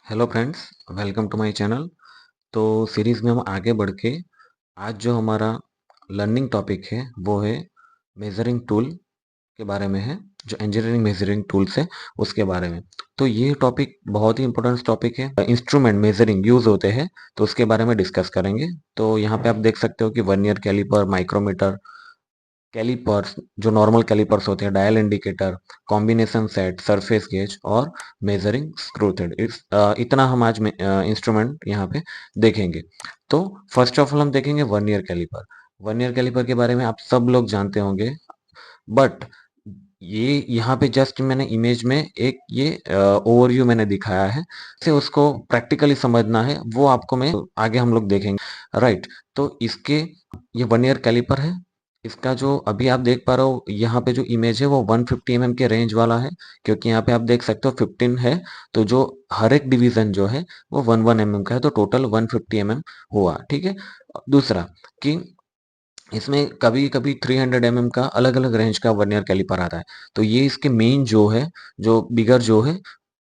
Hello friends, welcome to my channel. तो series में हम आगे बढ़ के आज जो हमारा लर्निंग टॉपिक है वो है मेजरिंग टूल के बारे में है। जो इंजीनियरिंग मेजरिंग टूल्स है उसके बारे में। तो ये टॉपिक बहुत ही इंपॉर्टेंट टॉपिक है। इंस्ट्रूमेंट मेजरिंग यूज होते हैं तो उसके बारे में डिस्कस करेंगे। तो यहाँ पे आप देख सकते हो कि वर्नियर कैलिपर, माइक्रोमीटर, कैलिपर्स जो नॉर्मल कैलिपर्स होते हैं, dial indicator, combination set, surface gauge और मेजरिंग स्क्रू थ्रेड। इतना हम आज इंस्ट्रूमेंट यहाँ पे देखेंगे। तो फर्स्ट ऑफ ऑल हम देखेंगे वर्नियर कैलिपर। वर्नियर कैलिपर के बारे में आप सब लोग जानते होंगे, बट ये यहाँ पे जस्ट मैंने इमेज में एक ये ओवरव्यू मैंने दिखाया है। से उसको प्रैक्टिकली समझना है वो आपको मैं आगे हम लोग देखेंगे, राइट। तो इसके ये वर्नियर कैलिपर है। इसका जो अभी आप देख पा रहे हो यहाँ पे जो इमेज है वो 150 एमएम के रेंज वाला है, क्योंकि यहाँ पे आप देख सकते हो 15 है। तो जो हर एक डिवीजन जो है वो 1 एमएम का है, तो टोटल 150 एमएम हुआ, ठीक है। दूसरा कि इसमें कभी कभी 300 एमएम का अलग अलग रेंज का वर्नियर कैलिपर आता है। तो ये इसके मेन जो है, जो बिगर जो है,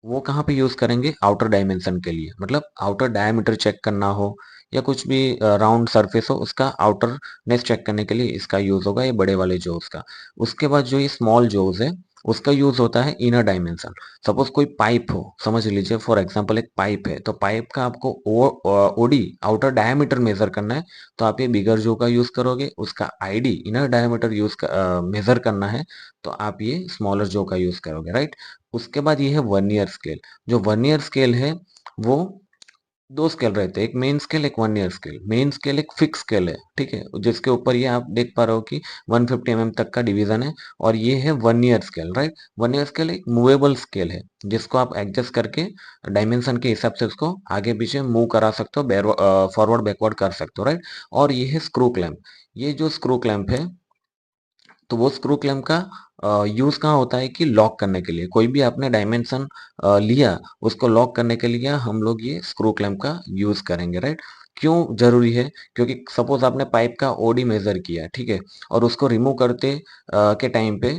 वो कहाँ पे यूज करेंगे? आउटर डायमेंशन के लिए, मतलब आउटर डायमीटर चेक करना हो या कुछ भी राउंड सरफेस हो उसका आउटरनेस चेक करने के लिए इसका यूज होगा, ये बड़े वाले जोस का। उसके बाद जो ये स्मॉल जोस है उसका यूज होता है इनर डायमेंशन। सपोज कोई पाइप हो, समझ लीजिए फॉर एग्जांपल एक पाइप है, तो पाइप का आपको ओडी आउटर डायमीटर मेजर करना है, तो आप ये बिगर जो का यूज करोगे। उसका आईडी इनर डायमीटर मेजर करना है, तो आप ये स्मॉलर जो का यूज करोगे, राइट। उसके बाद ये है वर्नियर स्केल। जो वर्नियर स्केल है वो दो स्केल रहते हैं, एक मेन स्केल, एक वर्नियर स्केल। मेन स्केल एक फिक्स स्केल है, ठीक है, जिसके ऊपर ये आप देख पा रहे हो कि 150 एमएम तक का डिवीजन है। और ये है vernier scale, right. Vernier scale एक मूवेबल स्केल है जिसको आप एडजस्ट करके डायमेंशन के हिसाब से उसको आगे पीछे मूव करा सकते हो, फॉरवर्ड बैकवर्ड कर सकते हो, राइट। और ये है स्क्रू क्लैंप। ये जो स्क्रू क्लैंप है, तो वो स्क्रू क्लैंप का यूज कहाँ होता है कि लॉक करने के लिए। कोई भी आपने डायमेंशन लिया, उसको लॉक करने के लिए हम लोग ये स्क्रू क्लैंप का यूज करेंगे, राइट। क्यों जरूरी है? क्योंकि सपोज आपने पाइप का ओडी मेजर किया, ठीक है, और उसको रिमूव करते के टाइम पे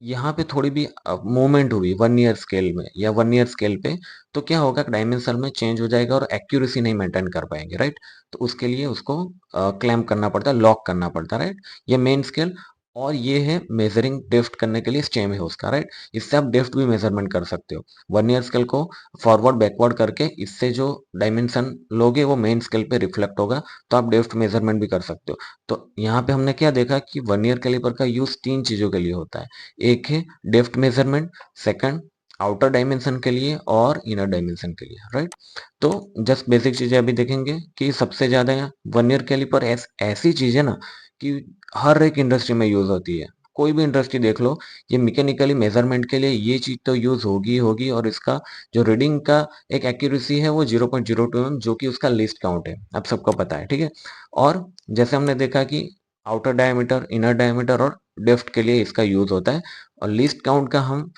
यहाँ पे थोड़ी भी मूवमेंट हुई वर्नियर स्केल में या वर्नियर स्केल पे, तो क्या होगा, डायमेंशन में चेंज हो जाएगा और एक्यूरेसी नहीं मेंटेन कर पाएंगे, राइट। तो उसके लिए उसको क्लैंप करना पड़ता है, लॉक करना पड़ता है, राइट। ये मेन स्केल। और ये है मेजरिंग डेप्थ करने के लिए स्टेम है उसका, राइट। इससे आप डेप्थ भी मेजरमेंट कर सकते हो। वर्नियर स्केल को फॉरवर्ड बैकवर्ड करके इससे जो डायमेंशन लोगे वो मेन स्केल पे रिफ्लेक्ट होगा, तो आप डेप्थ मेजरमेंट भी कर सकते हो। तो यहाँ पे हमने क्या देखा कि वर्नियर कैलिपर का यूज तीन चीजों के लिए होता है। एक है depth measurement, second outer dimension के लिए, और इनर डायमेंशन के लिए, राइट। तो जस्ट बेसिक चीजें अभी देखेंगे कि सबसे ज्यादा वर्नियर कैलिपर ऐसी चीज है ना कि हर एक इंडस्ट्री में यूज होती है। कोई भी इंडस्ट्री देख लो, ये मैकेनिकली मेजरमेंट के लिए ये चीज तो यूज होगी होगी। और इसका जो रीडिंग का एक एक्यूरेसी है वो 0.02 mm, जो कि उसका लीस्ट काउंट है, आप सबको पता है, ठीक है। और जैसे हमने देखा कि आउटर डायमीटर, इनर डायमीटर और डेप्थ के लिए इसका यूज होता है। और लीस्ट काउंट का हम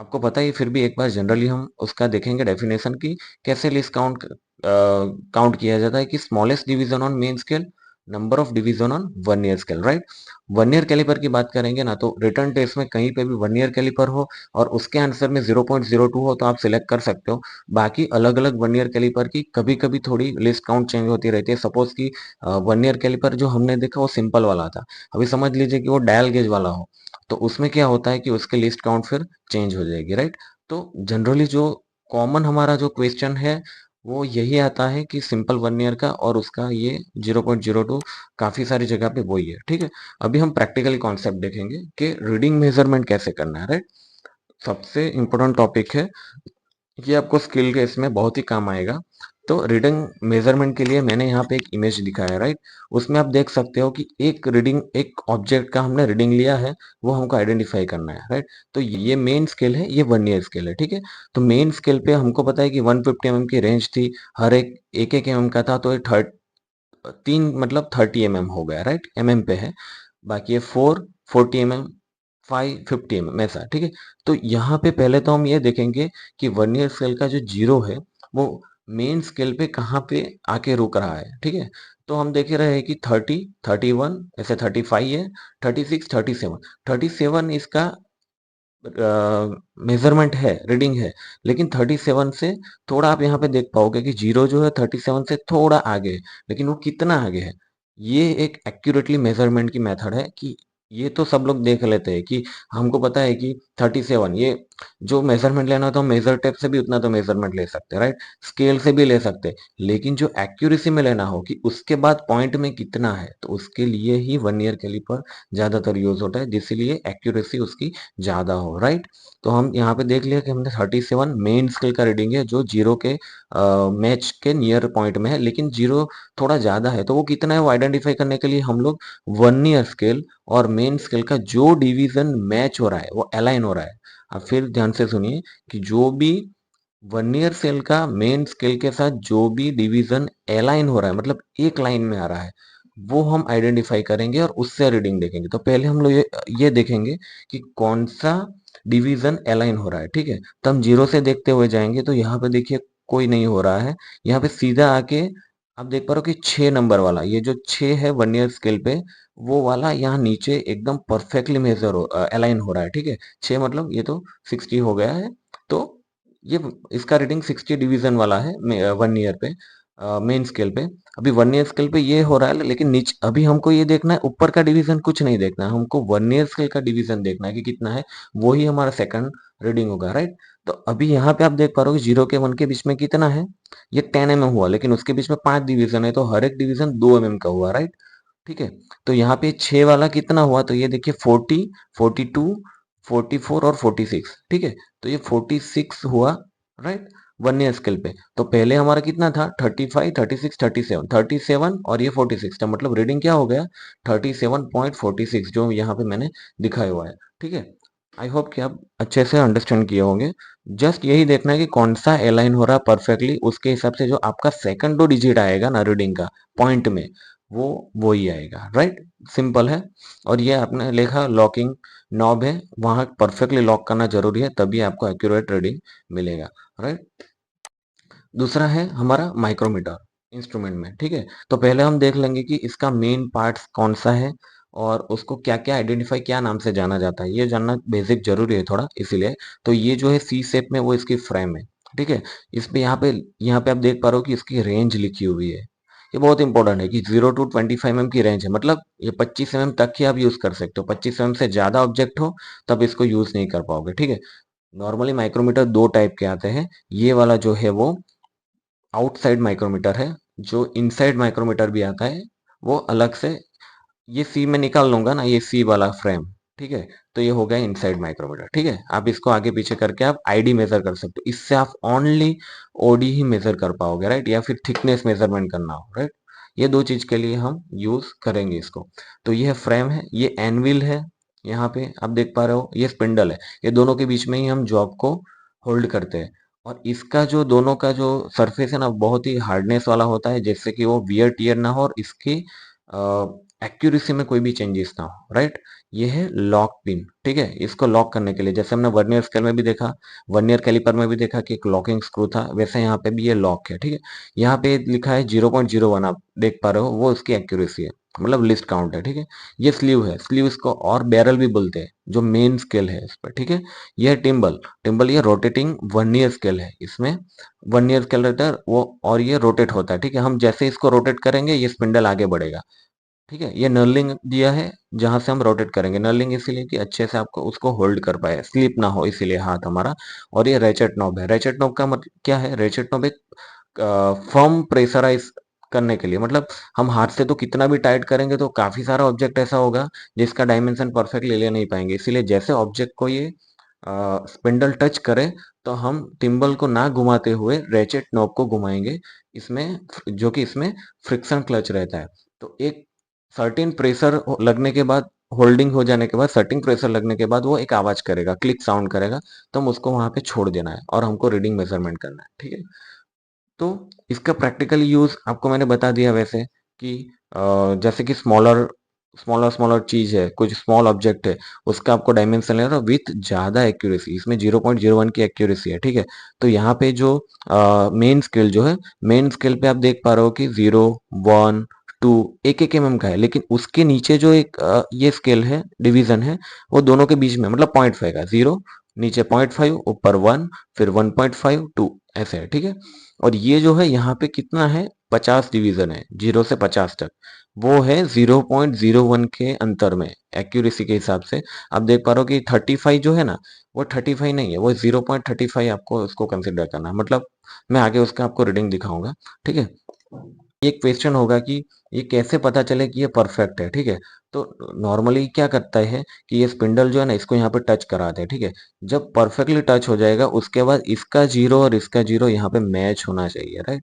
आपको पता ही, फिर भी एक बार जनरली हम उसका देखेंगे डेफिनेशन की कैसे लीस्ट काउंट काउंट किया जाता है, कि smallest division on main scale, number of division on vernier scale, right. Vernier caliper की बात करेंगे ना, तो रिटर्न टेस्ट में कहीं पे भी वर्नियर कैलिपर हो और उसके आंसर में 0.02 हो तो आप सिलेक्ट कर सकते हो। बाकी अलग अलग वर्नियर कैलिपर की कभी कभी थोड़ी लिस्ट काउंट चेंज होती रहती है। सपोज की वर्नियर कैलिपर जो हमने देखा वो सिंपल वाला था, अभी समझ लीजिए कि वो डायल गेज वाला हो, तो उसमें क्या होता है कि उसके लिस्ट काउंट फिर चेंज हो जाएगी, राइट। तो जनरली जो कॉमन हमारा जो क्वेश्चन है वो यही आता है कि सिंपल वर्नियर का, और उसका ये 0.02 काफी सारी जगह पे वही है, ठीक है। अभी हम प्रैक्टिकली कॉन्सेप्ट देखेंगे कि रीडिंग मेजरमेंट कैसे करना है, राइट। सबसे इंपॉर्टेंट टॉपिक है, ये आपको स्किल के इसमें बहुत ही काम आएगा। तो रीडिंग मेजरमेंट के लिए मैंने यहाँ पे एक इमेज दिखाया है, राइट। उसमें आप देख सकते हो कि एक ऑब्जेक्ट का हमने रीडिंग लिया है, वो हमको आइडेंटिफाई करना है, राइट। तो ये मेन स्केल है, ये वर्नियर स्केल है, ठीक है। तो मेन स्केल पे हमको पता है कि 150 एमएम की रेंज थी, हर एक एक एक एमएम का था, तो ये तीन मतलब 30 एमएम हो गया, राइट, एमएम पे है। बाकी ये 40 एमएम, 550 एमएम ऐसा, ठीक है। तो यहाँ पे पहले तो हम ये देखेंगे कि वर्नियर स्केल का जो जीरो है वो मेन स्केल पे कहाँ पे आके रुक रहा है, ठीक है। तो हम देख रहे हैं कि 30, 31, ऐसे 35 है, 36, 37। 37 इसका मेजरमेंट है, रीडिंग है, लेकिन 37 से थोड़ा आप यहाँ पे देख पाओगे कि जीरो जो है 37 से थोड़ा आगे है, लेकिन वो कितना आगे है, ये एक एक्यूरेटली मेजरमेंट की मेथड है कि ये तो सब लोग देख लेते हैं कि हमको पता है कि 37 ये जो मेजरमेंट लेना हो तो मेजर टेप से भी उतना तो मेजरमेंट ले सकते हैं, राइट, स्केल से भी ले सकते हैं, लेकिन जो एक्यूरेसी में लेना हो कि उसके बाद पॉइंट में कितना है, तो उसके लिए ही 1 ईयर कैलिपर ज्यादातर यूज होता है, जिसलिए एक्यूरेसी उसकी ज्यादा हो, राइट। तो हम यहाँ पे देख लिया कि हमने 37 मेन स्केल का रीडिंग है जो जीरो के मैच के नियर पॉइंट में है, लेकिन जीरो थोड़ा ज्यादा है, तो वो कितना है वो आइडेंटिफाई करने के लिए हम लोग 1 ईयर स्केल और मेन स्केल का जो डिवीजन मैच हो रहा है वो अलाइन हो रहा है। अब फिर ध्यान से सुनिए कि जो भी 1 ईयर सेल का मेन स्केल के साथ जो भी डिवीजन अलाइन हो रहा है, मतलब एक लाइन में आ रहा है, वो हम आइडेंटिफाई करेंगे और उससे रीडिंग देखेंगे। तो पहले हम लोग ये देखेंगे कि कौन सा डिवीजन अलाइन हो रहा है, ठीक है। तो हम जीरो से देखते हुए जाएंगे, तो यहाँ पे देखिए कोई नहीं हो रहा है। यहाँ पे सीधा आके आप देख पा रहे हो कि 6 नंबर वाला, ये जो 6 है 1 ईयर स्केल पे, वो वाला यहाँ नीचे एकदम परफेक्टली मेजर हो अलाइन हो रहा है, ठीक है। 6 मतलब ये तो 60 हो गया है, तो ये इसका रीडिंग 60 डिवीजन वाला है 1 ईयर पे, मेन स्केल पे। अभी 1 ईयर स्केल पे ये हो रहा है, लेकिन नीचे अभी हमको ये देखना है, ऊपर का डिवीजन कुछ नहीं देखना है, हमको 1 ईयर स्केल का डिवीजन देखना है कि कितना है, वो ही हमारा सेकंड रीडिंग होगा, राइट। तो अभी यहाँ पे आप देख पा रहे हो कि 0 के 1 के बीच में कितना है, ये 10 mm हुआ, लेकिन उसके बीच में 5 डिवीजन है, तो हर एक डिवीजन 2 mm का हुआ, राइट। ठीक है। तो यहाँ पे 6 वाला कितना हुआ, तो ये देखिए 40, 42, 44 और 46, ठीक है। तो ये 46 हुआ, राइट, 1 ईयर स्केल पे। तो पहले हमारा कितना था, 35, 36, 37, 37 और ये 46, तो मतलब रीडिंग क्या हो गया, 37.46, जो यहाँ पे मैंने दिखाया हुआ है, ठीक है। आई होप कि आप अच्छे से अंडरस्टैंड किए होंगे। जस्ट यही देखना है कि कौन सा अलाइन हो रहा है परफेक्टली, उसके हिसाब से जो आपका सेकंड दो डिजिट आएगा ना रीडिंग का पॉइंट में, वो ही आएगा, राइट। सिंपल है। और ये आपने लिखा लॉकिंग नॉब है, वहां परफेक्टली लॉक करना जरूरी है, तभी आपको एक्यूरेट रीडिंग मिलेगा, राइट। दूसरा है हमारा माइक्रोमीटर इंस्ट्रूमेंट में, ठीक है। तो पहले हम देख लेंगे कि इसका मेन पार्ट्स कौन सा है और उसको क्या क्या आइडेंटिफाई क्या नाम से जाना जाता है, ये जानना बेसिक जरूरी है थोड़ा, इसीलिए। तो ये जो है सी शेप में वो इसकी फ्रेम है, ठीक है। इसमें यहाँ पे आप देख पा रहे हो कि इसकी रेंज लिखी हुई है, ये बहुत इंपॉर्टेंट है कि 0 to 25 mm की रेंज है, मतलब ये 25 mm तक ही आप यूज कर सकते हो, 25 mm से ज्यादा ऑब्जेक्ट हो तब इसको यूज नहीं कर पाओगे, ठीक है। नॉर्मली माइक्रोमीटर दो टाइप के आते हैं, ये वाला जो है वो आउटसाइड माइक्रोमीटर है, जो इनसाइड माइक्रोमीटर भी आता है वो अलग से, ये सी में निकाल लूंगा ना, ये सी वाला फ्रेम, ठीक है। तो ये हो गया इनसाइड माइक्रोमीटर, ठीक है। आप इसको आगे पीछे करके आप आईडी मेजर कर सकते हो, इससे आप ओनली ओडी ही मेजर कर पाओगे, राइट, या फिर थिकनेस मेजरमेंट करना हो, राइट। ये दो चीज के लिए हम यूज करेंगे इसको। तो ये फ्रेम है, ये एनविल है, यहाँ पे आप देख पा रहे हो ये स्पिंडल है, ये दोनों के बीच में ही हम जॉब को होल्ड करते हैं। और इसका जो दोनों का जो सरफेस है ना बहुत ही हार्डनेस वाला होता है, जिससे कि वो वियर टियर ना हो और इसकी एक्यूरेसी में कोई भी चेंजेस ना हो, राइट। ये है लॉक पिन, ठीक है। इसको लॉक करने के लिए जैसे हमने वर्नियर स्केल में भी देखा, वर्नियर कैलिपर में भी देखा कि एक लॉकिंग स्क्रू था, वैसे यहाँ पे भी ये लॉक है, ठीक है। यहाँ पे लिखा है 0.01, आप देख पा रहे हो वो इसकी एक्यूरेसी है, मतलब लिस्ट काउंट है, ठीक है। ये स्लीव है, स्लीव इसको और बैरल भी बोलते हैं, जो मेन स्केल है इस पर, ठीक है। ये है टिम्बल, टिम्बल ये रोटेटिंग 1 ईयर स्केल है, इसमें 1 ईयर स्केल रहता है वो, और ये रोटेट होता है, ठीक है। हम जैसे इसको रोटेट करेंगे ये स्पिंडल आगे बढ़ेगा, ठीक है। ये नर्लिंग दिया है जहां से हम रोटेट करेंगे, नर्लिंग इसीलिए कि अच्छे से आपको उसको होल्ड कर पाए, स्लिप ना हो इसीलिए हाथ हमारा। और ये रेचेट नॉब है, रेचेट नॉब का मतलब क्या है, रेचेट नॉब एक फर्म प्रेशराइज करने के लिए, मतलब हम हाथ से तो कितना भी टाइट करेंगे तो काफी सारा ऑब्जेक्ट ऐसा होगा जिसका डायमेंशन परफेक्ट ले नहीं पाएंगे, इसीलिए जैसे ऑब्जेक्ट को ये स्पिंडल टच करे तो हम टिम्बल को ना घुमाते हुए रेचेट नॉब को घुमाएंगे, इसमें जो कि इसमें फ्रिक्शन क्लच रहता है। तो एक सर्टेन प्रेशर लगने के बाद, होल्डिंग हो जाने के बाद, सर्टेन प्रेशर लगने के बाद वो एक आवाज करेगा, क्लिक साउंड करेगा, तो हम उसको वहां पे छोड़ देना है और हमको रीडिंग मेजरमेंट करना है, ठीक है। तो इसका प्रैक्टिकल यूज आपको मैंने बता दिया वैसे कि जैसे कि स्मॉलर स्मॉलर स्मॉलर चीज है, कुछ स्मॉल ऑब्जेक्ट है, उसका आपको डायमेंशन लेना है विथ ज्यादा एक्यूरेसी, इसमें 0.01 की एक्यूरेसी है, ठीक है। तो यहाँ पे जो मेन स्केल जो है, मेन स्केल पे आप देख पा रहे हो कि 0, 1, टू एक एक mm का है, लेकिन उसके नीचे जो एक ये स्केल है, डिवीजन है, वो दोनों के बीच में, मतलब 0.5 का, 0 नीचे 0.5 ऊपर 1 फिर 1.5 2 ऐसे है, ठीक है। और ये जो है यहाँ पे कितना है, 50 डिवीजन है, 0 से 50 तक, वो है 0.01 के अंतर में एक्यूरेसी के हिसाब से। आप देख पा रहे हो कि 35 जो है ना, वो 35 नहीं है, वो 0.35 आपको उसको कंसिडर करना है। मतलब मैं आगे उसका आपको रीडिंग दिखाऊंगा, ठीक है। ये क्वेश्चन होगा कि ये कैसे पता चले कि ये परफेक्ट है, ठीक है। तो नॉर्मली क्या करता है कि ये स्पिंडल जो है ना, इसको यहाँ पे टच कराते हैं, ठीक है। जब परफेक्टली टच हो जाएगा, उसके बाद इसका जीरो और इसका जीरो यहाँ पे मैच होना चाहिए, राइट।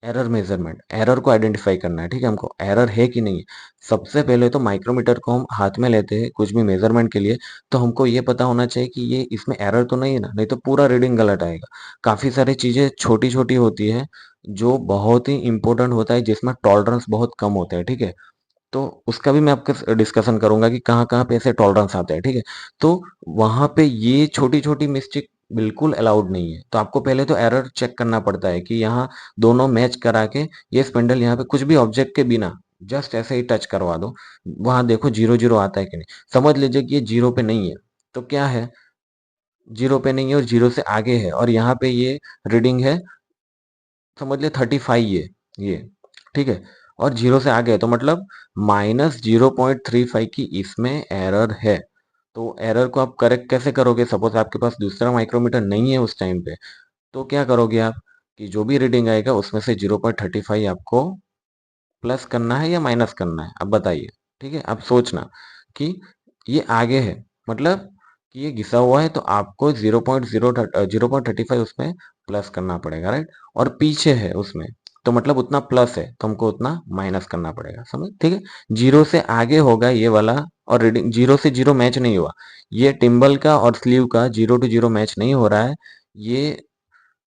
एरर मेजरमेंट, एरर को आइडेंटिफाई करना है, ठीक है। हमको एरर है कि नहीं है। सबसे पहले तो माइक्रोमीटर को हम हाथ में लेते हैं कुछ भी मेजरमेंट के लिए, तो हमको ये पता होना चाहिए कि ये इसमें एरर तो नहीं है ना, नहीं तो पूरा रीडिंग गलत आएगा। काफी सारी चीजें छोटी छोटी होती है जो बहुत ही इंपॉर्टेंट होता है, जिसमें टॉलरेंस बहुत कम होता है, ठीक है। तो उसका भी मैं आपके डिस्कशन करूंगा कि कहाँ कहाँ पे ऐसे टॉलरेंस आते हैं, ठीक है। तो वहां पे ये छोटी छोटी मिस्टेक बिल्कुल अलाउड नहीं है। तो आपको पहले तो एरर चेक करना पड़ता है कि यहाँ दोनों मैच करा के ये स्पिंडल यहाँ पे कुछ भी ऑब्जेक्ट के बिना जस्ट ऐसे ही टच करवा दो, वहां देखो जीरो जीरो आता है कि नहीं। समझ लीजिए कि ये जीरो पे नहीं है, तो क्या है, जीरो पे नहीं है और जीरो से आगे है, और यहाँ पे ये रीडिंग है, समझ लिया 35 ये, ठीक है। और जीरो से आगे है, तो मतलब -0.35 की इसमें एरर है। तो एरर को आप करेक्ट कैसे करोगे, सपोज आपके पास दूसरा माइक्रोमीटर नहीं है उस टाइम पे, तो क्या करोगे आप कि जो भी रीडिंग आएगा उसमें से 0.35 आपको प्लस करना है या माइनस करना है, अब बताइए, ठीक है। अब सोचना कि ये आगे है, मतलब कि ये घिसा हुआ है, तो आपको 0.35 उसमें प्लस करना पड़ेगा, राइट। और पीछे है उसमें, तो मतलब उतना प्लस है, तो हमको उतना माइनस करना पड़ेगा, समझ, ठीक है। जीरो से आगे होगा ये वाला, और रीडिंग जीरो से जीरो मैच नहीं हुआ, ये टिम्बल का और स्लीव का 0 to 0 मैच नहीं हो रहा है, ये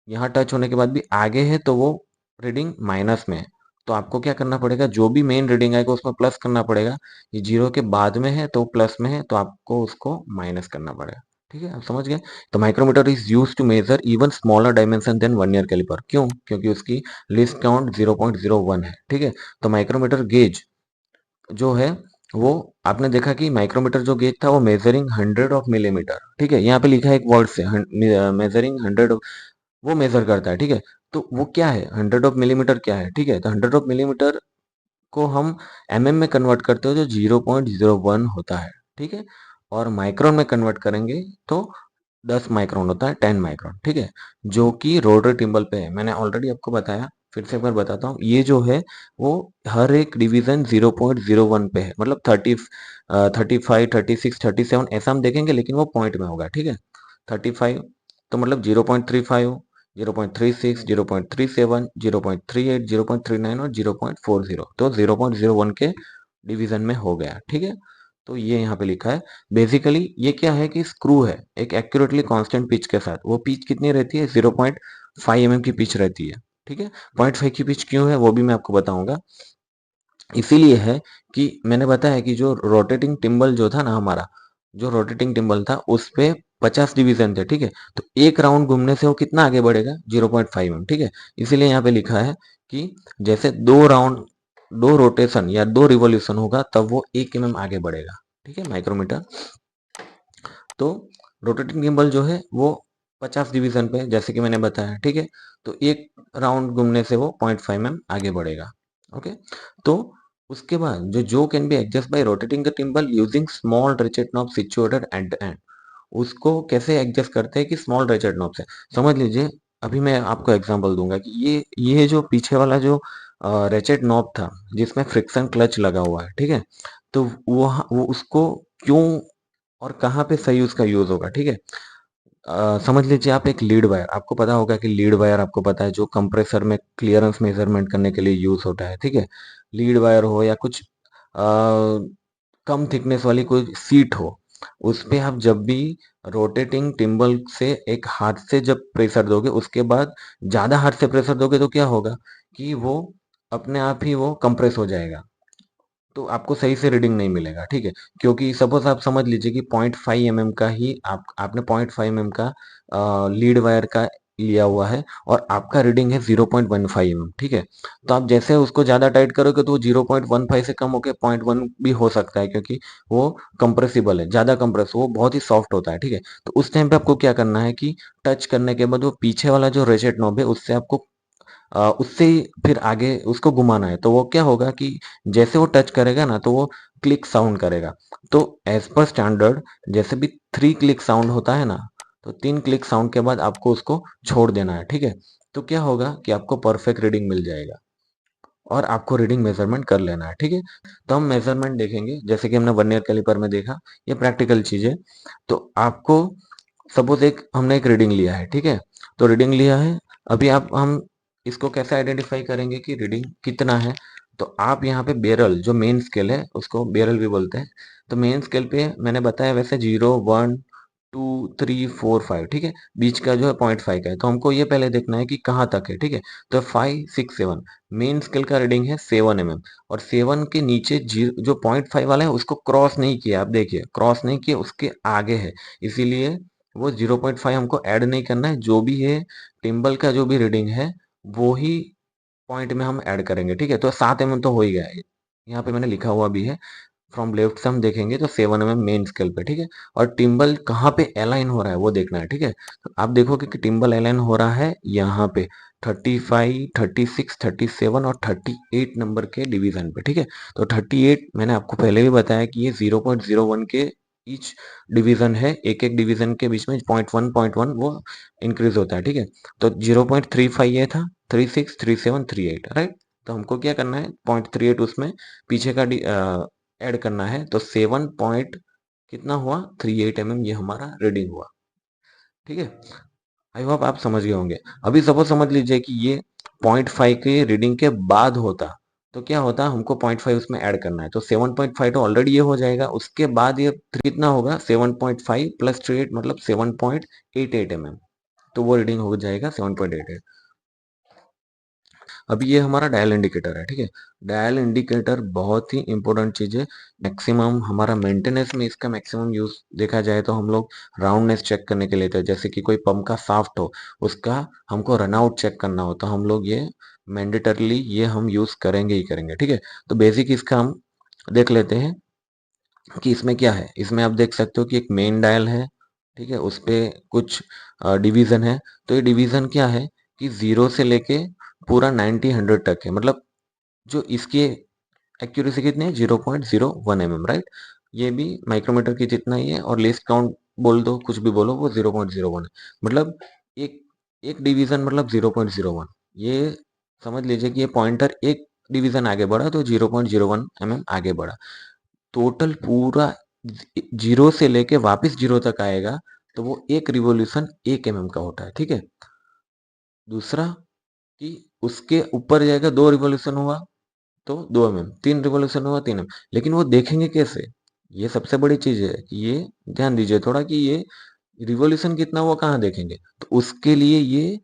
यहाँ टच होने के बाद भी आगे है, तो वो रीडिंग माइनस में है। तो आपको क्या करना पड़ेगा, जो भी मेन रीडिंग आएगा उसमें प्लस करना पड़ेगा। ये जीरो के बाद में है तो प्लस में है, तो आपको उसको माइनस करना पड़ेगा, ठीक है। आप समझ गए। तो micrometer is use to measure even smaller dimension than 1 year caliper. क्यों? क्योंकि उसकी लीस्ट काउंट 0.01 है, ठीक है। तो माइक्रोमीटर गेज जो है, वो आपने देखा कि माइक्रोमीटर जो गेज था वो मेजरिंग 100 of millimeter, ठीक है। यहाँ पे लिखा है एक वर्ड से, मेजरिंग 100, वो मेजर करता है, ठीक है। तो वो क्या है, 100 of millimeter क्या है, ठीक है। तो 100 of millimeter को हम mm में कन्वर्ट करते हो, जो 0.01 होता है, ठीक है। और माइक्रोन में कन्वर्ट करेंगे तो 10 माइक्रोन होता है, 10 माइक्रोन, ठीक है। जो कि रोटरी टिम्बल पे है, मैंने ऑलरेडी आपको बताया, फिर से एक बार बताता हूँ। ये जो है वो हर एक डिवीजन 0.01 पे है, मतलब 35 36 37 ऐसा हम देखेंगे, लेकिन वो पॉइंट में होगा, ठीक है। 35 तो मतलब 0.35, 0.36, 0.37, 0.38, 0.39 और 0.40, तो 0.01 के डिवीजन में हो गया, ठीक है। तो ये यहाँ पे लिखा है। बेसिकली ये क्या है कि स्क्रू है एक एक्यूरेटली कांस्टेंट पिच के साथ, वो पिच कितनी रहती है, 0.5 mm की पिच रहती है, ठीक है। 0.5 की पिच क्यों है वो भी मैं आपको बताऊंगा। इसीलिए है कि मैंने बताया कि जो रोटेटिंग टिम्बल जो था ना हमारा, जो रोटेटिंग टिम्बल था उस पे 50 डिवीजन थे, ठीक है। तो एक राउंड घूमने से वो कितना आगे बढ़ेगा, 0.5 mm, ठीक है। इसीलिए यहाँ पे लिखा है कि जैसे दो राउंड, दो रोटेशन या दो रिवॉल्यूशन होगा, तब वो 1 mm आगे बढ़ेगा, ठीक है, माइक्रोमीटर। तो रोटेटिंग गिम्बल जो है वो 50 डिवीजन पे, जैसे कि मैंने बताया, ठीक है। तो एक राउंड घूमने से वो 0.5 mm आगे बढ़ेगा, ओके। तो उसके बाद जो can be adjust by rotating the thimble using small ratchet knob situated at the end, उसको कैसे एडजस्ट करते हैं कि स्मॉल रेचेट नॉब से। समझ लीजिए, अभी मैं आपको एग्जांपल दूंगा कि ये जो पीछे वाला जो रेचेट नॉब था, जिसमें फ्रिक्शन क्लच लगा हुआ है, ठीक है। तो वो उसको क्यों और कहाँ पे सही उसका यूज होगा, ठीक है। समझ लीजिए आप एक लीड वायर, आपको पता होगा कि लीड वायर आपको पता है जो कंप्रेसर में क्लियरेंस मेजरमेंट करने के लिए यूज होता है, ठीक है। लीड वायर हो या कुछ कम थिकनेस वाली कोई सीट हो, उस पे आप जब भी रोटेटिंग टिम्बल से एक हाथ से जब प्रेशर दोगे, उसके बाद ज्यादा हाथ से प्रेशर दोगे, तो क्या होगा कि वो अपने आप ही वो कंप्रेस हो जाएगा, तो आपको सही से रीडिंग नहीं मिलेगा, ठीक है। क्योंकि सपोज आप समझ लीजिए कि 0.5 mm का ही आपने 0.5 mm का लीड वायर का लिया हुआ है और आपका रीडिंग है 0.15 mm, ठीक है। तो आप जैसे उसको ज्यादा टाइट करोगे तो वो 0.15 से कम होकर 0.1 भी हो सकता है, क्योंकि वो कंप्रेसिबल है, ज्यादा कंप्रेस, वो बहुत ही सॉफ्ट होता है, ठीक है। तो उस टाइम पे आपको क्या करना है कि टच करने के बाद वो पीछे वाला जो रेशेट नॉब है उससे आपको उससे ही फिर आगे उसको घुमाना है। तो वो क्या होगा कि जैसे वो टच करेगा ना तो वो क्लिक साउंड करेगा। तो एज पर स्टैंडर्ड जैसे भी 3 क्लिक साउंड होता है ना, तो 3 क्लिक साउंड के बाद आपको उसको छोड़ देना है, ठीक है। तो क्या होगा कि आपको परफेक्ट रीडिंग मिल जाएगा और आपको रीडिंग मेजरमेंट कर लेना है, ठीक है। तो हम मेजरमेंट देखेंगे जैसे कि हमने वर्नियर कैलिपर में देखा, ये प्रैक्टिकल चीज है। तो आपको सपोज एक हमने एक रीडिंग लिया है, ठीक है। तो रीडिंग लिया है, अभी आप हम इसको कैसे आइडेंटिफाई करेंगे कि रीडिंग कितना है। तो आप यहाँ पे बेरल जो मेन स्केल है उसको बेरल भी बोलते हैं। तो मेन स्केल पे मैंने बताया वैसे 0, 1, 2, 3, 4, 5, ठीक है। बीच का जो है 0.5 का है, तो हमको ये पहले देखना है कि कहाँ तक है, ठीक है। तो 5, 6, 7 मेन स्केल का रीडिंग है 7 mm, और 7 के नीचे जो 0.5 वाला है उसको क्रॉस नहीं किया, आप देखिए क्रॉस नहीं किया, उसके आगे है, इसीलिए वो 0.5 हमको ऐड नहीं करना है। जो भी है टिम्बल का जो भी रीडिंग है वो ही पॉइंट में हम ऐड करेंगे, ठीक है। तो 7 mm तो हो ही गया है, यहाँ पे मैंने लिखा हुआ भी है। फ्रॉम लेफ्ट से हम देखेंगे तो 7 mm मेन स्केल पे, ठीक है। और टिम्बल कहाँ पे अलाइन हो रहा है वो देखना है, ठीक है। तो आप देखोगे कि टिम्बल अलाइन हो रहा है यहाँ पे 35, 36, 37 और 38 नंबर के डिवीजन पे, ठीक है। तो 38 मैंने आपको पहले भी बताया कि ये 0.01 के ईच डिवीजन है, एक एक डिवीजन के बीच में 0.1 वो इंक्रीज होता है, ठीक है। तो 0.35 ये था, 36, 37, 38, राइट। तो हमको क्या करना है 0.38 उसमें पीछे का ऐड करना है। तो 7 पॉइंट कितना हुआ 38 mm, ये हमारा रीडिंग हुआ, ठीक है। आई होप आप समझ गए होंगे। अभी सपोज समझ लीजिए कि ये 0.5 के रीडिंग के बाद होता, तो क्या होता, हमको 0.5 उसमें ऐड करना है। तो 7.5 तो ऑलरेडी ये हो जाएगा, उसके बाद ये कितना होगा 7.5 प्लस 38 मतलब 7.88 mm, तो वो रीडिंग हो जाएगा 7.88। अभी ये हमारा डायल इंडिकेटर है, ठीक है। डायल इंडिकेटर बहुत ही इंपॉर्टेंट चीज है। मैक्सिमम हमारा मेंटेनेंस में इसका मैक्सिमम यूज देखा जाए तो हम लोग राउंडनेस चेक करने के लिए लेते हैं। जैसे कि कोई पंप का शाफ्ट हो, उसका हमको रनआउट चेक करना हो, तो हम लोग ये मैंडेटरली ये हम यूज करेंगे ही करेंगे, ठीक है। तो बेसिक इसका हम देख लेते हैं कि इसमें क्या है। इसमें आप देख सकते हो कि एक मेन डायल है, ठीक है, उस पे कुछ डिवीजन है। तो ये डिवीजन क्या है कि 0 से लेके पूरा 90, 100 तक है, मतलब जो इसकी एक्यूरेसी कितनी है 0.01 mm, राइट। ये भी माइक्रोमीटर की जितना ही है, और लीस्ट काउंट बोल दो कुछ भी बोलो वो 0.01 है। मतलब एक एक डिवीजन मतलब 0.01, ये समझ लीजिए कि ये पॉइंटर एक डिवीजन आगे बढ़ा तो 0.01 mm आगे बढ़ा। टोटल पूरा 0 से लेके वापस 0 तक आएगा तो वो एक रिवॉल्यूशन 1 mm का होता है, ठीक है। दूसरा कि उसके ऊपर जाएगा, 2 रिवॉल्यूशन हुआ तो 2 mm, 3 रिवॉल्यूशन हुआ 3 mm। लेकिन वो देखेंगे कैसे, ये सबसे बड़ी चीज है कि ये ध्यान दीजिए थोड़ा कि ये रिवॉल्यूशन कितना हुआ कहाँ देखेंगे। तो उसके लिए ये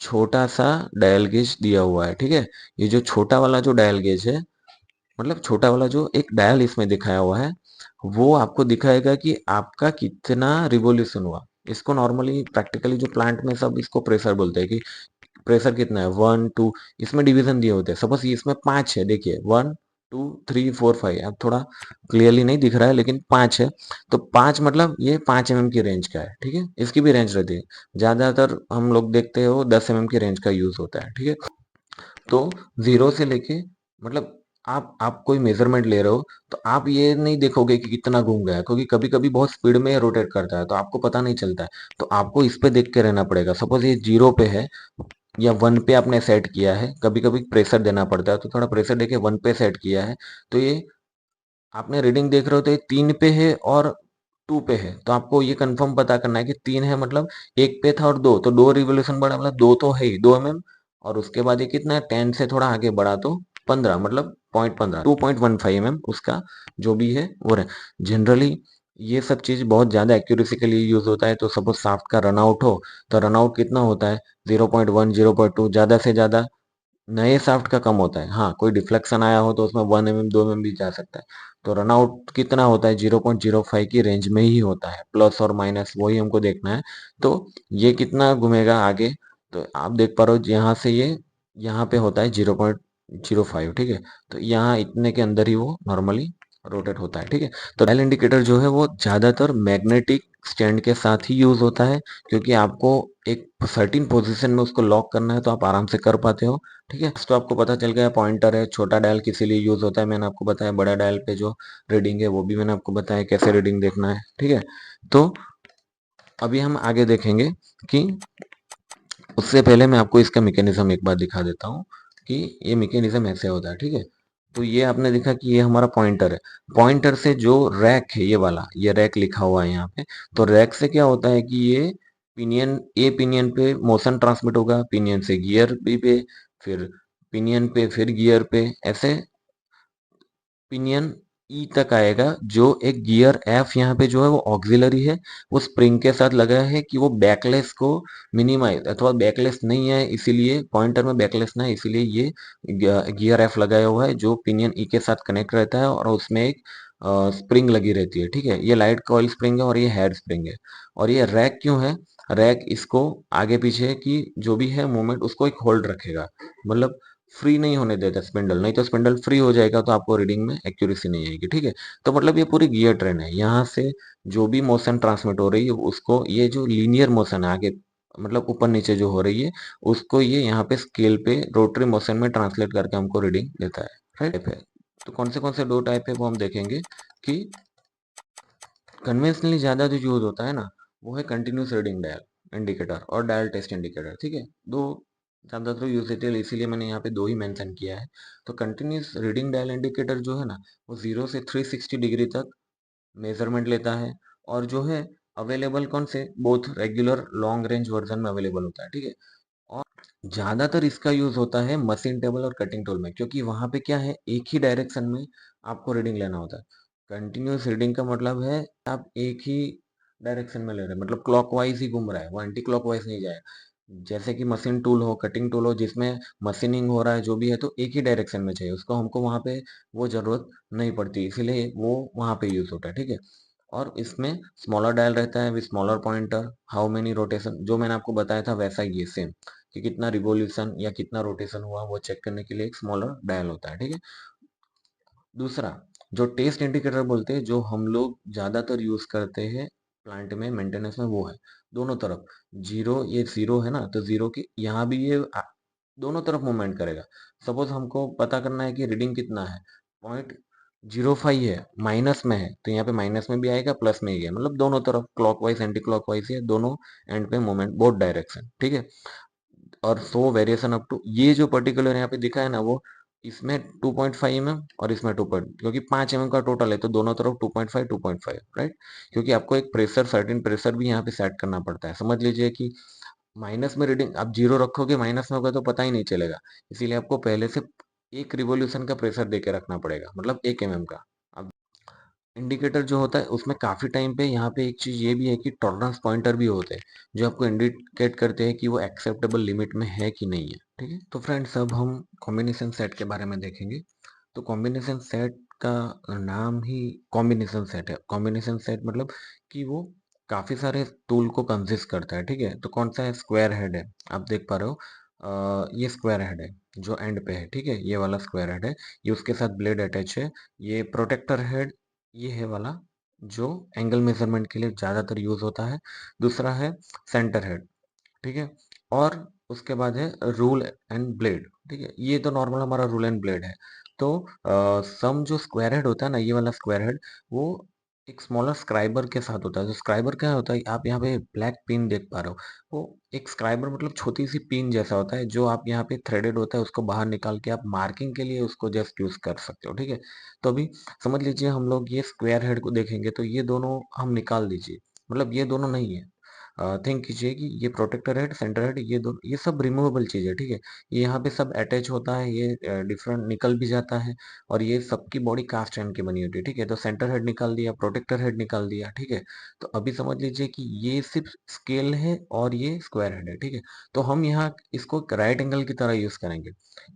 छोटा सा डायल गेज दिया हुआ है, ठीक है। ये जो छोटा वाला जो डायल गेज है, मतलब छोटा वाला जो एक डायल इसमें दिखाया हुआ है, वो आपको दिखाएगा कि आपका कितना रिवॉल्यूशन हुआ। इसको नॉर्मली प्रैक्टिकली जो प्लांट में सब इसको प्रेशर बोलते हैं कि प्रेशर कितना है 1, 2, इसमें डिवीजन दिए होते हैं। सपोज इसमें 5 है, देखिए 1, 2, 3, 4, 5, अब थोड़ा क्लियरली नहीं दिख रहा है लेकिन 5 है। तो 5 मतलब ये 5 mm की रेंज का है, ठीक है। इसकी भी रेंज रहती है, ज्यादातर हम लोग देखते हो 10 mm की रेंज का यूज होता है, ठीक है। तो 0 से लेके मतलब आप कोई मेजरमेंट ले रहे हो तो आप ये नहीं देखोगे कि कितना घूम गया है, क्योंकि कभी कभी बहुत स्पीड में रोटेट करता है तो आपको पता नहीं चलता है। तो आपको इस पे देख के रहना पड़ेगा। सपोज ये 0 पे है या 1 पे आपने सेट किया है, कभी कभी प्रेशर देना पड़ता है तो थोड़ा प्रेशर देके 1 पे सेट किया है, तो ये आपने रीडिंग देख रहे हो तो ये 3 पे है और 2 पे है। तो आपको ये कंफर्म पता करना है कि 3 है मतलब एक पे था और 2, तो 2 रिवोल्यूशन बढ़ा मतलब 2 तो है ही 2 mm। और उसके बाद ये कितना है 10 से थोड़ा आगे बढ़ा तो 15 मतलब 0.15 2.15 mm उसका जो भी है वो है। जनरली ये सब चीज बहुत ज्यादा एक्यूरेसी के लिए यूज होता है। तो सपोज शाफ्ट का रनआउट हो तो रनआउट कितना होता है 0.1, 0.2, ज्यादा से ज्यादा नए शाफ्ट का कम होता है। हाँ, कोई डिफ्लेक्शन आया हो तो उसमें 1 mm 2 mm भी जा सकता है। तो रनआउट कितना होता है 0.05 की रेंज में ही होता है, प्लस और माइनस वही हमको देखना है। तो ये कितना घूमेगा आगे तो आप देख पा रहे हो यहाँ से ये यहाँ पे होता है 0.05, ठीक है। तो यहाँ इतने के अंदर ही वो नॉर्मली रोटेट होता है, ठीक है। तो डायल इंडिकेटर जो है वो ज्यादातर मैग्नेटिक स्टैंड के साथ ही यूज होता है, क्योंकि आपको एक सर्टेन पोजीशन में उसको लॉक करना है तो आप आराम से कर पाते हो, ठीक है। तो आपको पता चल गया पॉइंटर है, छोटा डायल किसी लिए यूज होता है मैंने आपको बताया, बड़ा डायल पे जो रीडिंग है वो भी मैंने आपको बताया कैसे रीडिंग देखना है, ठीक है। तो अभी हम आगे देखेंगे कि उससे पहले मैं आपको इसका मैकेनिज्म एक बार दिखा देता हूँ कि ये मैकेनिज्म ऐसे होता है, ठीक है। तो ये आपने देखा कि ये हमारा पॉइंटर है, पॉइंटर से जो रैक है ये वाला, ये रैक लिखा हुआ है यहाँ पे, तो रैक से क्या होता है कि ये पिनियन, ए पिनियन पे मोशन ट्रांसमिट होगा, पिनियन से गियर बी पे, फिर पिनियन पे, फिर गियर पे, ऐसे पिनियन ई तक आएगा। जो एक गियर एफ यहाँ पे जो है वो ऑक्सिलरी है, वो स्प्रिंग के साथ लगा है कि वो बैकलेस को मिनिमाइज, अथवा बैकलेस नहीं है इसीलिए पॉइंटर में बैकलेस ना है इसीलिए ये गियर एफ लगाया हुआ है जो पिनियन ई के साथ कनेक्ट रहता है, और उसमें एक स्प्रिंग लगी रहती है, ठीक है। ये लाइट कॉइल स्प्रिंग है और ये हेड स्प्रिंग है। और ये रैक क्यों है? रैक इसको आगे पीछे की जो भी है मूवमेंट उसको एक होल्ड रखेगा, मतलब फ्री नहीं होने देता स्पिंडल, नहीं तो स्पिंडल फ्री हो जाएगा तो आपको रीडिंग में एक्यूरेसी नहीं आएगी, ठीक है। तो मतलब ये पूरी गियर ट्रेन है, यहाँ से जो भी मोशन ट्रांसमिट हो रही है उसको, ये जो लीनियर मोशन है आगे मतलब ऊपर नीचे जो हो रही है उसको ये यहाँ पे स्केल पे रोटरी मोशन में ट्रांसलेट करके हमको रीडिंग देता है, राइट है। तो कौन से दो टाइप है वो हम देखेंगे कि कन्वेंशनली ज्यादा जो यूज होता है ना वो है कंटिन्यूस रीडिंग डायल इंडिकेटर और डायल टेस्ट इंडिकेटर, ठीक है। दो ज्यादातर यूज होते हैं इसीलिए मैंने यहाँ पे दो ही मेंशन किया है। तो कंटिन्यूस रीडिंग डायल इंडिकेटर जो है ना वो 0 से 360 डिग्री तक मेजरमेंट लेता है, और जो है अवेलेबल कौन से, both regular long range version में अवेलेबल होता है, ठीक है। और ज्यादातर इसका यूज होता है मशीन टेबल और कटिंग टूल में, क्योंकि वहां पे क्या है एक ही डायरेक्शन में आपको रीडिंग लेना होता है। कंटिन्यूस रीडिंग का मतलब है आप एक ही डायरेक्शन में ले रहे हैं, मतलब क्लॉकवाइज ही घूम रहा है, वो एंटी क्लॉकवाइज नहीं जाएगा। जैसे कि मशीन टूल हो, कटिंग टूल हो, जिसमें मशीनिंग हो रहा है जो भी है तो एक ही डायरेक्शन में चाहिए उसको, हमको वहां पे वो जरूरत नहीं पड़ती, इसीलिए वो वहां पे यूज होता है, ठीक है। और इसमें स्मॉलर डायल रहता है with smaller pointer, how many rotation, जो मैंने आपको बताया था वैसा ही है सेम, कि कितना रिवॉल्यूशन या कितना रोटेशन हुआ वो चेक करने के लिए एक स्मॉलर डायल होता है, ठीक है। दूसरा जो टेस्ट इंडिकेटर बोलते हैं जो हम लोग ज्यादातर यूज करते हैं प्लांट में मेंटेनेंस में, वो है दोनों तरफ जीरो, ये जीरो है ना तो जीरो की यहाँ भी ये दोनों तरफ मूवमेंट करेगा। सपोज हमको पता करना है कि रीडिंग कितना है, 0.05 है, माइनस में है तो यहाँ पे माइनस में भी आएगा प्लस में ही है, मतलब दोनों तरफ क्लॉकवाइज एंटी क्लॉकवाइज है, दोनों एंड पे मूवमेंट बोथ डायरेक्शन, ठीक है। और 100 वेरिएशन अप टू, ये जो पर्टिकुलर यहाँ पे दिखा है ना वो इसमें 2.5 mm और इसमें 2 क्योंकि 5 mm का टोटल है तो दोनों तरफ 2.5 2.5, राइट। क्योंकि आपको एक प्रेशर, सर्टेन प्रेशर भी यहाँ पे सेट करना पड़ता है। समझ लीजिए कि माइनस में रीडिंग आप जीरो रखोगे माइनस में होगा तो पता ही नहीं चलेगा, इसीलिए आपको पहले से एक रिवॉल्यूशन का प्रेशर दे के रखना पड़ेगा, मतलब 1 mm का। अब इंडिकेटर जो होता है उसमें काफी टाइम पे यहाँ पे एक चीज ये भी है कि टॉलरेंस पॉइंटर भी होते हैं जो आपको इंडिकेट करते हैं कि वो एक्सेप्टेबल लिमिट में है कि नहीं है, ठीक है। तो फ्रेंड्स अब हम कॉम्बिनेशन सेट के बारे में देखेंगे। तो कॉम्बिनेशन सेट का नाम ही कॉम्बिनेशन सेट है। कॉम्बिनेशन सेट मतलब कि वो काफी सारे टूल को कंसिस्ट करता है, ठीक है। तो कौन सा है, स्क्वायर हेड है, आप देख पा रहे हो। ये स्क्वायर हेड है जो एंड पे है, ठीक है, ये वाला स्क्वायर हेड है, ये उसके साथ ब्लेड अटैच है। ये प्रोटेक्टर हेड, ये है वाला जो एंगल मेजरमेंट के लिए ज्यादातर यूज होता है। दूसरा है सेंटर हेड, ठीक है। और उसके बाद है रूल एंड ब्लेड, ठीक है, ये तो नॉर्मल हमारा रूल एंड ब्लेड है। तो सम जो स्क्वायर हेड होता है ना, ये वाला स्क्वायर हेड वो एक स्मॉलर स्क्राइबर के साथ होता है। तो स्क्राइबर क्या होता है, आप यहाँ पे ब्लैक पिन देख पा रहे हो, वो एक स्क्राइबर मतलब छोटी सी पिन जैसा होता है जो आप यहाँ पे थ्रेडेड होता है, उसको बाहर निकाल के आप मार्किंग के लिए उसको जस्ट यूज कर सकते हो, ठीक है। तो अभी समझ लीजिए हम लोग ये स्क्वायर हेड को देखेंगे तो ये दोनों हम निकाल दीजिए, मतलब ये दोनों नहीं है। थिंक कीजिए कि ये प्रोटेक्टर हेड, सेंटर हेड, ये दो, ये सब रिमूवेबल चीज है, ठीक है। ये यहाँ पे सब अटैच होता है, ये डिफरेंट निकल भी जाता है, और ये सबकी बॉडी कास्ट आयरन की बनी होती है, ठीक है। तो सेंटर हेड निकाल दिया, प्रोटेक्टर हेड निकाल दिया, ठीक है। तो अभी समझ लीजिए कि ये सिर्फ स्केल है और ये स्क्वायर हेड है, ठीक है। तो हम यहाँ इसको राइट एंगल की तरह यूज करेंगे।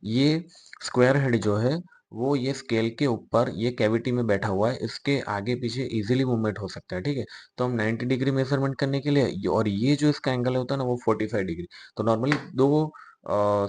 ये स्क्वायर हेड जो है वो ये स्केल के ऊपर ये कैविटी में बैठा हुआ है, इसके आगे पीछे इजीली मूवमेंट हो सकता है, ठीक है। तो हम 90 डिग्री मेजरमेंट करने के लिए और ये जो इसका एंगल होता है ना वो 45 डिग्री। तो नॉर्मली दो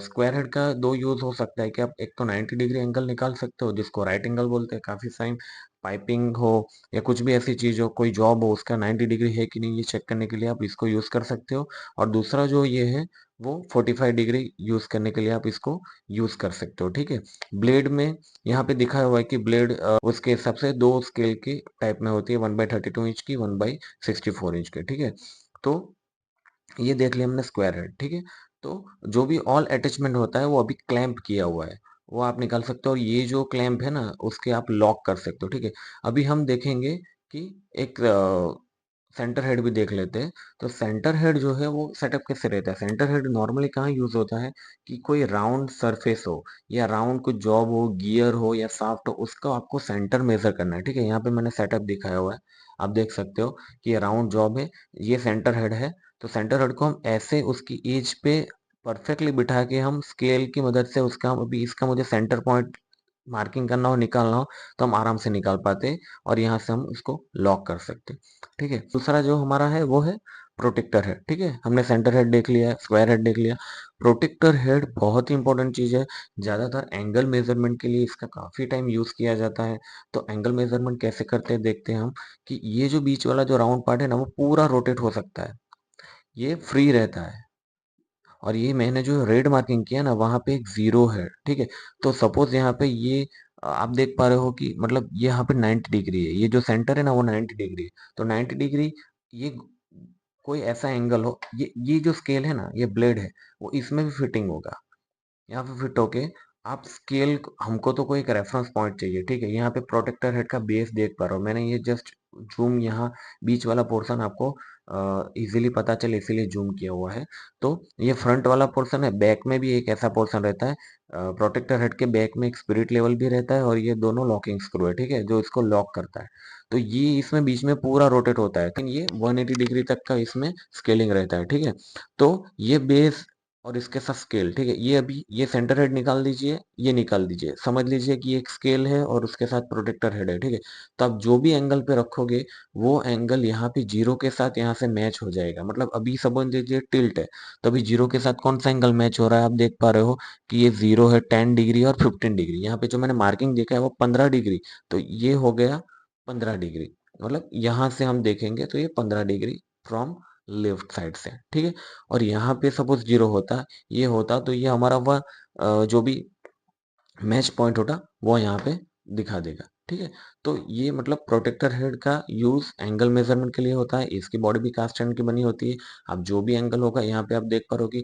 स्क्वायर हेड का दो यूज हो सकता है कि आप एक तो 90 डिग्री एंगल निकाल सकते हो जिसको राइट एंगल बोलते हैं, काफी साइन पाइपिंग हो या कुछ भी ऐसी चीज हो, कोई जॉब हो, उसका 90 डिग्री है कि नहीं ये चेक करने के लिए आप इसको यूज कर सकते हो। और दूसरा जो ये है वो 45 डिग्री यूज करने के लिए आप इसको यूज कर सकते हो, ठीक है। ब्लेड में यहाँ पे दिखा हुआ है कि ब्लेड उसके हिसाब से दो स्केल की टाइप में होती है, 1/32 इंच की, 1/64 इंच के, ठीक है। तो ये देख लिया हमने स्क्वायर हेड, ठीक है। तो जो भी ऑल अटैचमेंट होता है वो अभी क्लैंप किया हुआ है, वो आप निकाल सकते हो, और ये जो क्लैंप है ना उसके आप लॉक कर सकते हो, ठीक है। अभी हम देखेंगे कि एक सेंटर हेड भी देख लेते हैं। तो सेंटर हेड जो है वो सेटअप कैसे रहता है? सेंटर हेड नॉर्मली कहाँ यूज होता है कि कोई राउंड सरफेस हो या राउंड कुछ जॉब हो, गियर हो या शाफ्ट हो, उसका आपको सेंटर मेजर करना है, ठीक है। यहाँ पे मैंने सेटअप दिखाया हुआ है, आप देख सकते हो कि ये राउंड जॉब है, ये सेंटर हेड है। तो सेंटर हेड को हम ऐसे उसकी एज पे परफेक्टली बिठा के हम स्केल की मदद से उसका, अभी इसका मुझे सेंटर पॉइंट मार्किंग करना हो, निकालना हो, तो हम आराम से निकाल पाते हैं और यहाँ से हम उसको लॉक कर सकते हैं, ठीक है। दूसरा जो हमारा है वो है प्रोटेक्टर हेड, ठीक है। हमने सेंटर हेड देख लिया, स्क्वायर हेड देख लिया। प्रोटेक्टर हेड बहुत ही इंपॉर्टेंट चीज है, ज्यादातर एंगल मेजरमेंट के लिए इसका काफी टाइम यूज किया जाता है। तो एंगल मेजरमेंट कैसे करते हैं देखते हैं हम, कि ये जो बीच वाला जो राउंड पार्ट है ना वो पूरा रोटेट हो सकता है, ये फ्री रहता है। और ये मैंने जो रेड मार्किंग किया ना वहां पे एक जीरो है, ठीक है। तो सपोज यहाँ पे ये आप देख पा रहे हो कि मतलब ये यहाँ पे 90 डिग्री है, ये जो सेंटर है ना वो 90 डिग्री है। तो 90 डिग्री ये कोई ऐसा एंगल हो, ये जो स्केल है ना, ये ब्लेड है, वो इसमें भी फिटिंग होगा, यहाँ पे फिट होके आप स्केल, हमको तो कोई एक रेफरेंस पॉइंट चाहिए, ठीक है। यहाँ पे प्रोटेक्टर हेड का बेस देख पा रहा हूँ मैंने, ये जस्ट जूम यहाँ बीच वाला पोर्शन आपको इजीली पता चले इसीलिए जूम किया हुआ है। तो ये फ्रंट वाला पोर्शन है, बैक में भी एक ऐसा पोर्शन रहता है, प्रोटेक्टर हेड के बैक में एक स्पिरिट लेवल भी रहता है, और ये दोनों लॉकिंग स्क्रू है, ठीक है, जो इसको लॉक करता है। तो ये इसमें बीच में पूरा रोटेट होता है, लेकिन ये 180 डिग्री तक का इसमें स्केलिंग रहता है, ठीक है। तो ये बेस और इसके साथ स्केल, ठीक है। ये अभी ये सेंटर हेड निकाल दीजिए, ये निकाल दीजिए, समझ लीजिए कि एक स्केल है और उसके साथ प्रोटेक्टर हेड है, ठीक है। तो आप जो भी एंगल पे रखोगे वो एंगल यहाँ पे जीरो के साथ यहाँ से मैच हो जाएगा। मतलब अभी समझ लीजिए टिल्ट है, तो अभी जीरो के साथ कौन सा एंगल मैच हो रहा है, आप देख पा रहे हो कि ये जीरो है, 10 डिग्री और 15 डिग्री। यहाँ पे जो मैंने मार्किंग देखा है वो 15 डिग्री, तो ये हो गया 15 डिग्री। मतलब यहाँ से हम देखेंगे तो ये 15 डिग्री फ्रॉम लेफ्ट साइड से, ठीक है। और यहाँ पे सपोज जीरो होता, ये होता, तो ये हमारा वह जो भी मैच पॉइंट होता वो यहाँ पे दिखा देगा, ठीक है। तो ये मतलब प्रोटेक्टर हेड का यूज एंगल मेजरमेंट के लिए होता है, इसकी बॉडी भी कास्ट आयरन की बनी होती है। अब जो भी एंगल होगा यहाँ पे आप देख पा रहे हो कि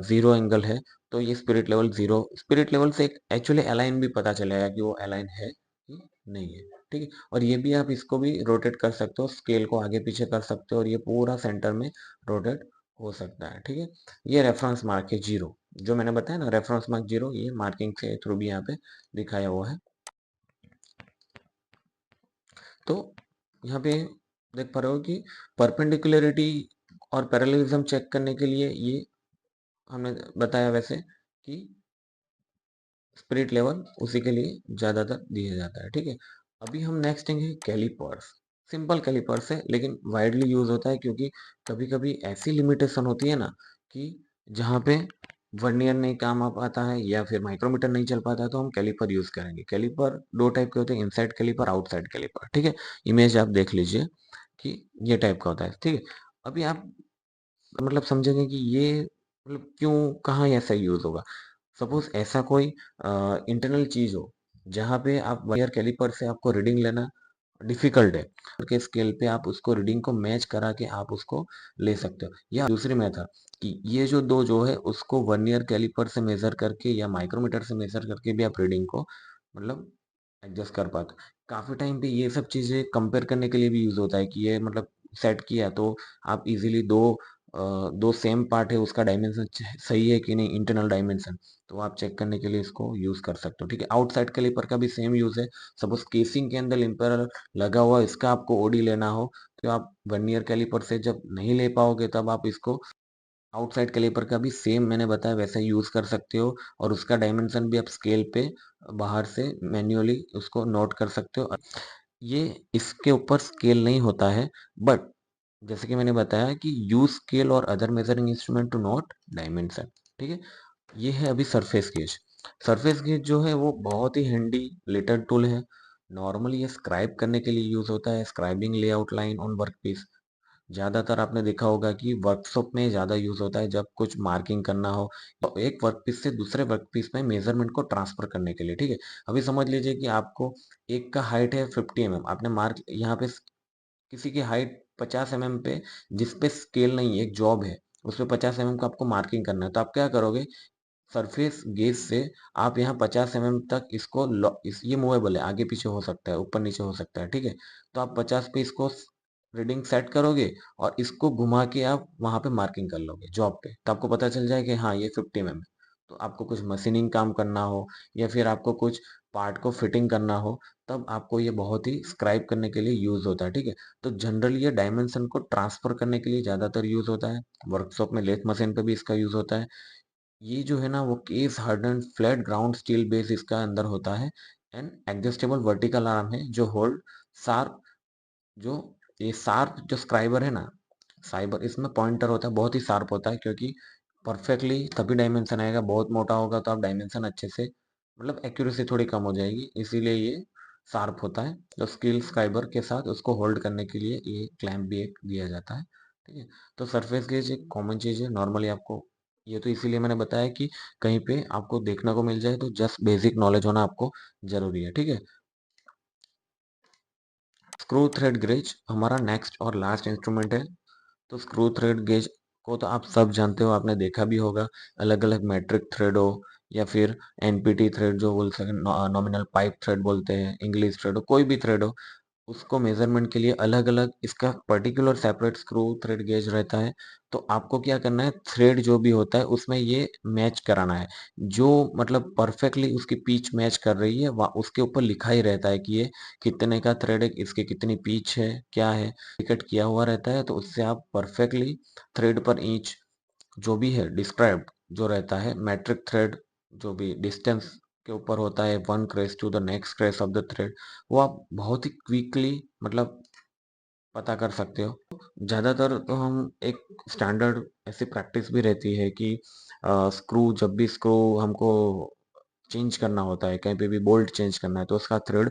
जीरो एंगल है, तो ये spirit level zero, spirit level से एक्चुअली अलाइन भी पता चलेगा कि वो अलाइन है कि नहीं है, ठीक है। और ये भी आप इसको भी रोटेट कर सकते हो, स्केल को आगे पीछे कर सकते हो, और ये पूरा सेंटर में रोटेट हो सकता है, ठीक है। ये रेफरेंस मार्क है जीरो, जो मैंने बताया ना रेफरेंस मार्क जीरो, ये मार्किंग के थ्रू भी यहाँ पे दिखाया हुआ है। तो यहाँ पे देख पा रहे हो कि परपेंडिकुलरिटी और पैरेललिज्म चेक करने के लिए ये हमने बताया वैसे कि स्पिरिट लेवल उसी के लिए ज्यादातर दिया जाता है, ठीक है। अभी हम नेक्स्ट देंगे कैलिपर्स। सिंपल कैलिपर्स है लेकिन वाइडली यूज होता है, क्योंकि कभी कभी ऐसी लिमिटेशन होती है ना कि जहाँ पे वर्नियर नहीं काम आ पाता है या फिर माइक्रोमीटर नहीं चल पाता है, तो हम कैलिपर यूज करेंगे। कैलिपर दो टाइप के होते हैं, इनसाइड कैलिपर, आउटसाइड कैलिपर, ठीक है। इमेज आप देख लीजिए कि ये टाइप का होता है, ठीक है। अभी आप मतलब समझेंगे कि ये मतलब क्यों, कहाँ ऐसा यूज होगा। सपोज ऐसा कोई इंटरनल चीज हो जहाँ पे आप वायर कैलिपर से आपको रीडिंग लेना डिफिकल्ट है, के स्केल पे आप उसको रीडिंग को मैच करा के आप उसको ले सकते हो। या दूसरी मेथड कि ये जो दो जो है उसको वर्नियर कैलिपर से मेजर करके या माइक्रोमीटर से मेजर करके भी आप रीडिंग को मतलब एडजस्ट कर पाते हो। काफी टाइम पे ये सब चीजें कंपेयर करने के लिए भी यूज होता है कि ये मतलब सेट किया तो आप इजीली दो सेम पार्ट है उसका डायमेंशन सही है कि नहीं, इंटरनल डायमेंशन, तो आप चेक करने के लिए इसको यूज कर सकते हो, ठीक है। आउटसाइड कैलिपर का भी सेम यूज है। सपोज केसिंग के अंदर इम्पेलर लगा हुआ है, इसका आपको ओडी लेना हो, तो आप वर्नियर कैलिपर से जब नहीं ले पाओगे तब आप इसको आउटसाइड कैलिपर का भी सेम मैंने बताया वैसा यूज कर सकते हो, और उसका डायमेंशन भी आप स्केल पे बाहर से मैन्युअली उसको नोट कर सकते हो। ये इसके ऊपर स्केल नहीं होता है, बट जैसे कि मैंने बताया कि यूज स्केल और other measuring instrument to note dimension. ठीक है, ये है अभी सरफेस गेज। सरफेस गेज जो है वो बहुत ही हैंडी लिटर टूल है। नॉर्मली ये स्क्राइब करने के लिए यूज होता है, scribing layout line on workpiece. ज्यादातर आपने देखा होगा कि वर्कशॉप में ज्यादा यूज होता है जब कुछ मार्किंग करना हो, तो एक वर्कपीस से दूसरे वर्कपीस में मेजरमेंट को ट्रांसफर करने के लिए। ठीक है, अभी समझ लीजिए कि आपको एक का हाइट है 50 mm, आपने मार्क यहाँ पे किसी की हाइट 50 mm पे, जिस पे स्केल नहीं है, एक जॉब है उस पे 50 mm का आपको मार्किंग करना है, तो आप क्या करोगे, सरफेस गेज से आप यहाँ 50 mm तक इसको ये मूवेबल है, आगे पीछे हो सकता है, ऊपर नीचे हो सकता है। ठीक है, तो आप 50 पे इसको रीडिंग सेट करोगे और इसको घुमा के आप वहां पे मार्किंग कर लोगे जॉब पे, तो आपको पता चल जाए कि हाँ ये 50 mm है। तो आपको कुछ मशीनिंग काम करना हो या फिर आपको कुछ पार्ट को फिटिंग करना हो, तब आपको ये बहुत ही स्क्राइब करने के लिए यूज होता है। ठीक है, तो जनरली ये डायमेंशन को ट्रांसफर करने के लिए ज्यादातर यूज होता है। वर्कशॉप में लेथ मशीन पे भी इसका यूज होता है। ये जो है ना वो case harden flat ground steel base इसका अंदर होता है, एंड एडजस्टेबल वर्टिकल आर्म है जो होल्ड शार्प, जो ये शार्प जो स्क्राइबर है ना, साइबर इसमें पॉइंटर होता है, बहुत ही शार्प होता है, क्योंकि परफेक्टली तभी डायमेंशन आएगा। बहुत मोटा होगा तो आप डायमेंशन अच्छे से, मतलब एक्यूरेसी थोड़ी कम हो जाएगी, इसीलिए ये शार्प होता है। तो स्कील स्क्राइबर के साथ उसको होल्ड करने के लिए ये क्लैंप भी एक दिया जाता है। ठीक है, तो सरफेस गेज एक कॉमन चीज है नॉर्मली आपको, ये तो इसीलिए मैंने बताया कि कहीं पे आपको देखने को मिल जाए तो जस्ट बेसिक नॉलेज होना आपको जरूरी है। ठीक है, स्क्रू थ्रेड गेज हमारा नेक्स्ट और लास्ट इंस्ट्रूमेंट है। तो स्क्रू थ्रेड गेज को तो आप सब जानते हो, आपने देखा भी होगा। अलग अलग मेट्रिक थ्रेड हो या फिर एनपीटी थ्रेड जो बोल सके, नॉमिनल पाइप थ्रेड बोलते हैं, इंग्लिश थ्रेड हो, कोई भी थ्रेड हो, उसको मेजरमेंट के लिए अलग अलग इसका particular separate screw thread gauge रहता है। तो आपको क्या करना है, थ्रेड जो भी होता है उसमें ये मैच कराना है, जो मतलब परफेक्टली उसकी पीच मैच कर रही है, वह उसके ऊपर लिखा ही रहता है कि ये कितने का थ्रेड है, इसकी कितनी पीच है, क्या है, टिकट किया हुआ रहता है। तो उससे आप परफेक्टली थ्रेड पर इंच जो भी है डिस्क्राइब्ड जो रहता है, मैट्रिक थ्रेड जो भी डिस्टेंस के ऊपर होता है, one crest to the next crest of the thread, वो आप बहुत ही क्विकली मतलब पता कर सकते हो। ज्यादातर तो हम एक स्टैंडर्ड ऐसी प्रैक्टिस भी रहती है कि स्क्रू, जब भी स्क्रू हमको चेंज करना होता है, कहीं पे भी बोल्ट चेंज करना है, तो उसका थ्रेड,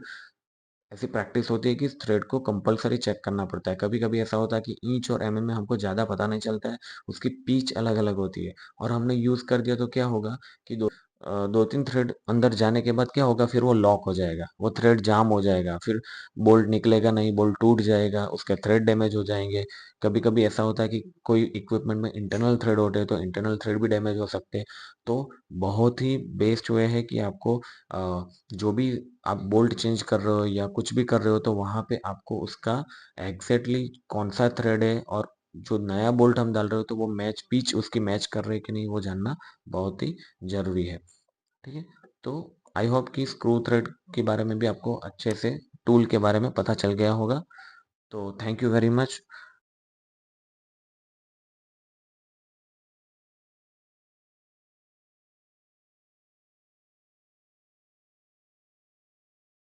ऐसी प्रैक्टिस होती है कि इस थ्रेड को कंपलसरी चेक करना पड़ता है। कभी कभी ऐसा होता है कि इंच और एमएम में हमको ज़्यादा पता नहीं चलता है, उसकी पीच अलग अलग होती है, और हमने यूज़ कर दिया तो क्या होगा कि दो तीन थ्रेड अंदर जाने के बाद क्या होगा, फिर वो लॉक हो जाएगा, वो थ्रेड जाम हो जाएगा, फिर बोल्ट निकलेगा नहीं, बोल्ट टूट जाएगा, उसके थ्रेड डैमेज हो जाएंगे। कभी कभी ऐसा होता है कि कोई इक्विपमेंट में इंटरनल थ्रेड होते हैं, तो इंटरनल थ्रेड भी डैमेज हो सकते हैं। तो बहुत ही बेस्ट वे है कि आपको जो भी आप बोल्ट चेंज कर रहे हो या कुछ भी कर रहे हो, तो वहां पे आपको उसका एग्जैक्टली कौन सा थ्रेड है, और जो नया बोल्ट हम डाल रहे हो तो वो मैच पिच उसकी मैच कर रहे हैं कि नहीं, वो जानना बहुत ही जरूरी है। ठीक है, तो आई होप कि स्क्रू थ्रेड के बारे में भी आपको अच्छे से टूल के बारे में पता चल गया होगा। तो थैंक यू वेरी मच।